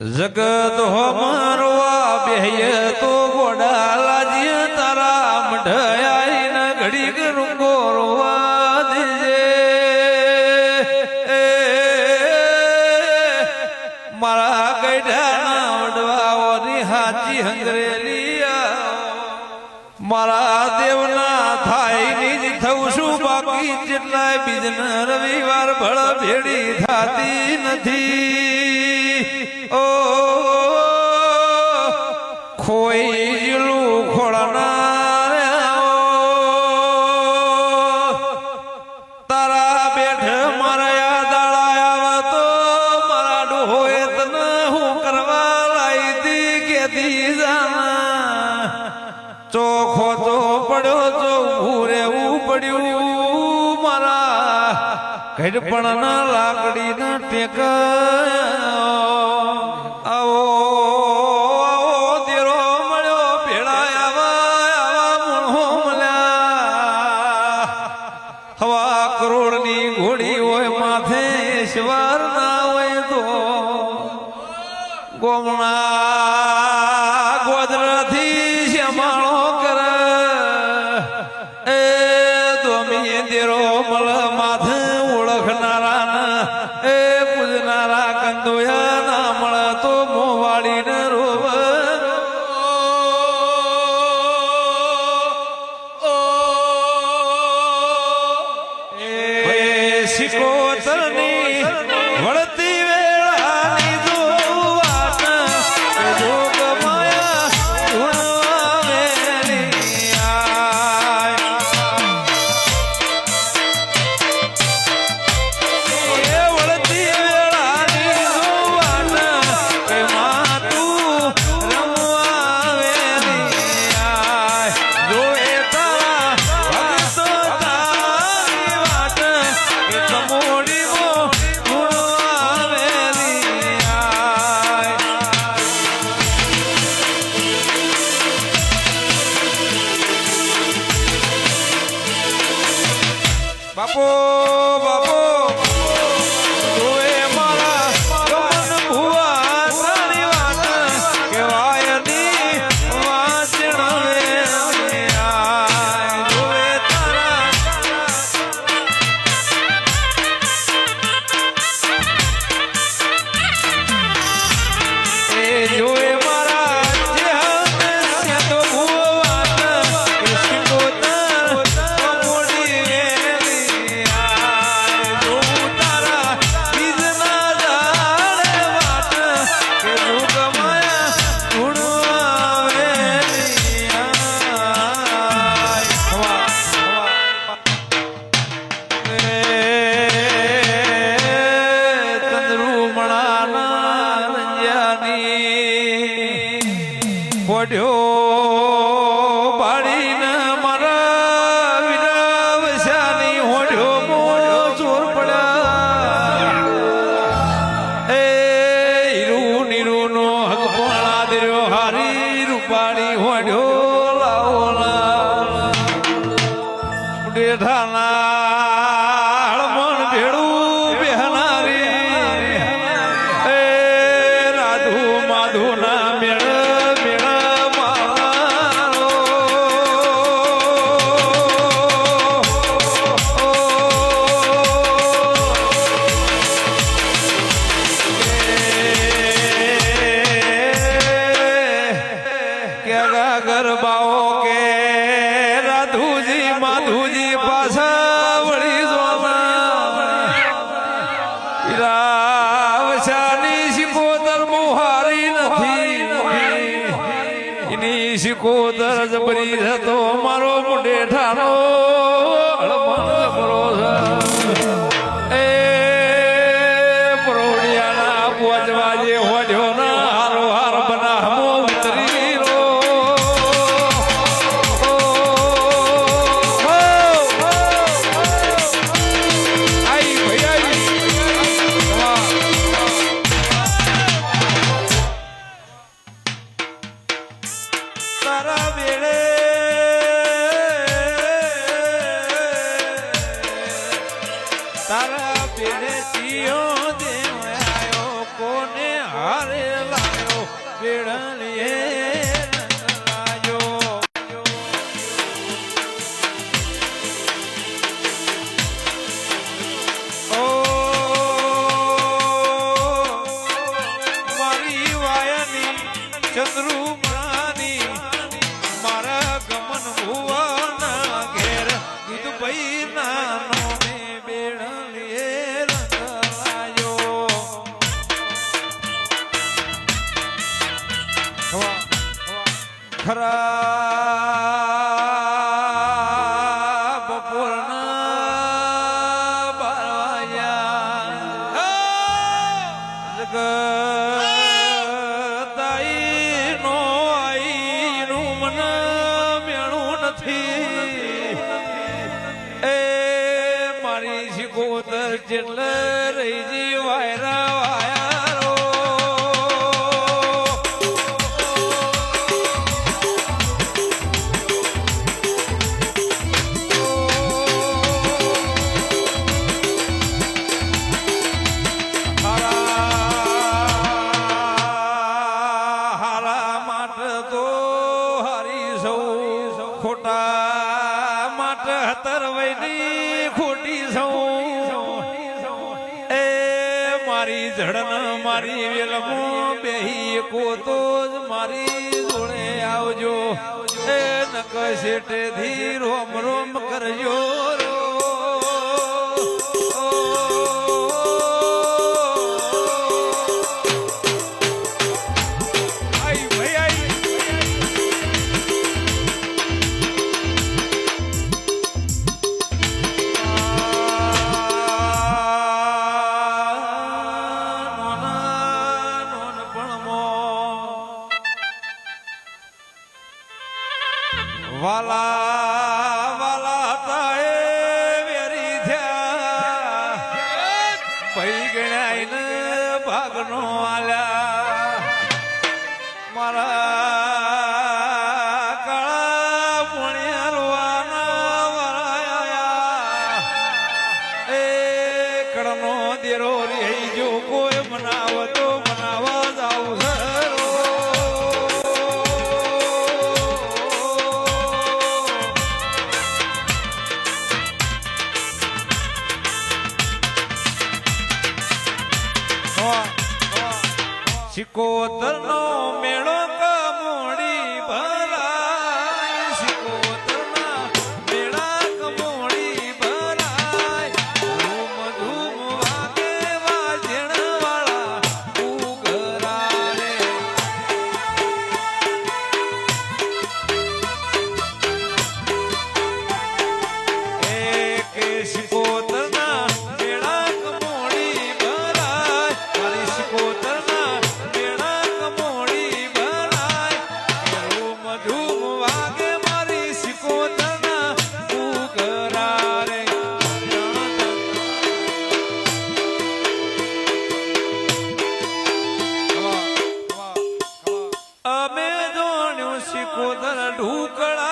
જગત હો મારવા બેહ્ય તો ગોડા લાજ્ય તારા મઢાઈ ન ઘડીક રૂંગો રોવા દેજે મારા ગઈઢાના વડવાઓની હાચી હંગરેલી મારા દેવના થાય નિજ થવું છું બાકી જેટલાય બીજના રવિવાર ભળ ભેડી થાતી નથી ઓ ખોઈલું ખોળનાર તારા બેઠ મારા યાદ આયા તો મારા ડોહોએ તને હું કરવા લાઈ દી કેદી જાના ચોખો તો પડ્યો તો ભૂરેવું પડ્યું મારા ઘડપણના લાકડીના ટેકા આવો દેરો મળ્યો ભેળા આવા મૂળો મળ્યા હવા કરોડની ઘોડી હોય માથે ઈશ્વર ના હોય તો ગોમણા ગોદરથી શ્યામાળો કરે એ દોમી દેરો મળ માથે ઓળખનારા એ પૂજનારા કંદોયા ના મળે તો મોવાડીને રોવ એ શિકોતરની વળતી વેળાની જોવાત જોગ માયા ઉણવાવેલી આય એ વળતી વેળાની જોવાત કે માં તું રમવાવેલી આય જોએ તારા ભક્તો તારી વાટ કે તમોડી મો ઉણવાવેલી આય બાપો બાપો જોએ મારા ગમન ભુવા તારી વાત કેવાયની વાંચણ વેલી આય જોએ તારા એ જોએ મારા જેહને સેતો ભુવા કે શિકોતર મોડી વેલી આય જોઉં તારા બીજના ઝાડે વાટ કે જોગ માયા ઉણવાવેલી આય ચંદ્રુમણાના રંજાની પોઢ્યો પાડીને મારા વિરાવશાની હોઢ્યો મોઢો ચોર પડ્યા એ હીરું નીરુનો હક પાણા દેર્યો હારી રૂપાણી હોઢ્યો લાવોના ડેઠાના હળમણ ભેળું બેહનારી એ રાધુ માધુના મેળ મેળ મારો કે ગરબાઓ કે રાધુજી માધુજી પાછા વળી રાવશાની શિકોતર મુહારી નથી એની શિકોતર જબરી હતો મારો મુંડેઠાનો હળમણ જબરો છે એ પરોડિયાના પોજવાજે હોડ્યો ના હારો હાર બનાહમો ઉતરી રો તારા વેળે બેડલીએ રંગલાયો. ઓ મારી વાયની ચંદ્રુમાની મારા ગમન ભુવન ઘેર દૂધ ભાઈ નાનો ને બેડલીએ રંગલાયો. ખરા બપોરના 12 વાગ્યા જગતાઈનો આઈનું મન મેળું નથી. એ મારી શિકોતર જેટલે રહી જી વાયરા વાયારો. ખોટા માટે હતરવઈની ખોટી સૌ એ મારી ઝડન મારી વેલમો બેહી કોતો જ મારી જોડે આવજો. એ નક શેઠેથી રોમ રોમ કરજો. વાલા વાલા તાએ વેરી થયા પૈ ગણાઈને ભાગનો આલ્યા. મારા કાળા પુણ્યરવાના વરાયા. એ કડનો દેરો રહી જો કોઈ મનાવતો મનાવા જાવ સરો. શિકોતર નો મેળો કમોડી ભરાય. શિકોતર ના મેળા કમોડી ભરાય. ધૂમ ધૂમ વાગે વાજણ વાળા ઉગરા રે. એક શિકોતર ના મેળા કમોડી ભરાય. મારી શિકોતર અમે જોણ્યું શિકોતર ઢુકળા